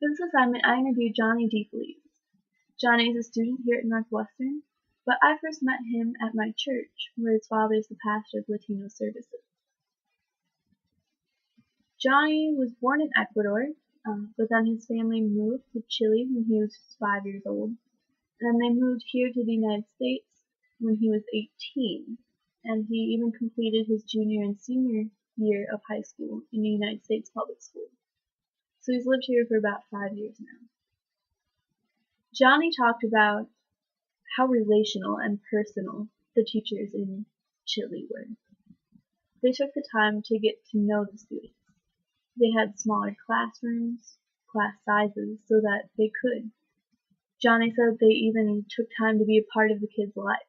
For this assignment, I interviewed Johnny D. Feliz. Johnny is a student here at Northwestern, but I first met him at my church, where his father is the pastor of Latino services. Johnny was born in Ecuador, but then his family moved to Chile when he was 5 years old, and then they moved here to the United States when he was 18, and he even completed his junior and senior year of high school in the United States public school. So he's lived here for about 5 years now. Johnny talked about how relational and personal the teachers in Chile were. They took the time to get to know the students. They had smaller classrooms, class sizes, so that they could. Johnny said they even took time to be a part of the kids' lives.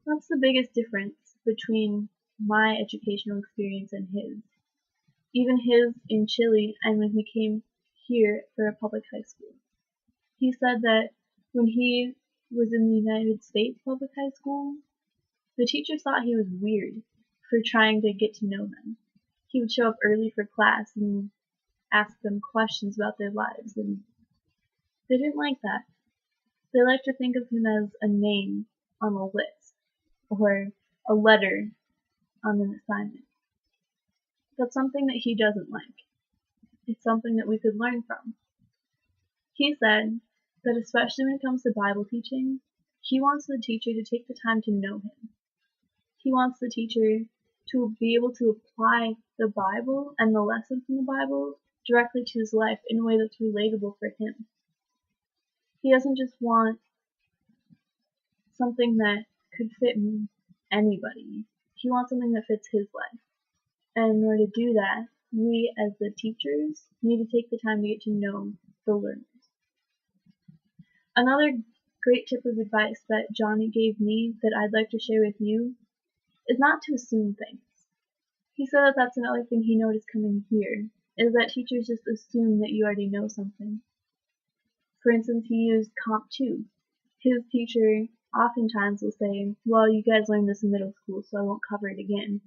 That's the biggest difference between my educational experience and his. Even his in Chile and when he came here for a public high school. He said that when he was in the United States public high school, the teachers thought he was weird for trying to get to know them. He would show up early for class and ask them questions about their lives, and they didn't like that. They liked to think of him as a name on a list, or a letter on an assignment. That's something that he doesn't like. It's something that we could learn from. He said that especially when it comes to Bible teaching, he wants the teacher to take the time to know him. He wants the teacher to be able to apply the Bible and the lessons in the Bible directly to his life in a way that's relatable for him. He doesn't just want something that could fit anybody. He wants something that fits his life. And in order to do that, we as the teachers need to take the time to get to know the learners. Another great tip of advice that Johnny gave me that I'd like to share with you is not to assume things. He said that that's another thing he noticed coming here, is that teachers just assume that you already know something. For instance, he used Comp 2. His teacher oftentimes will say, well, you guys learned this in middle school, so I won't cover it again.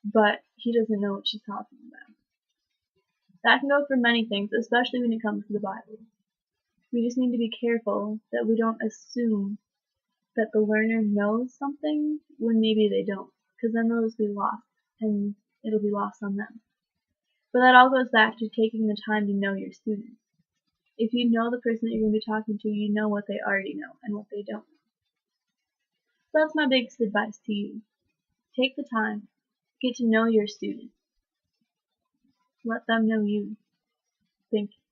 But he doesn't know what she's talking about. That can go for many things, especially when it comes to the Bible. We just need to be careful that we don't assume that the learner knows something when maybe they don't, because then they'll just be lost, and it'll be lost on them. But that all goes back to taking the time to know your student. If you know the person that you're going to be talking to, you know what they already know and what they don't know. So that's my biggest advice to you. Take the time. Get to know your student. Let them know you. Thank you.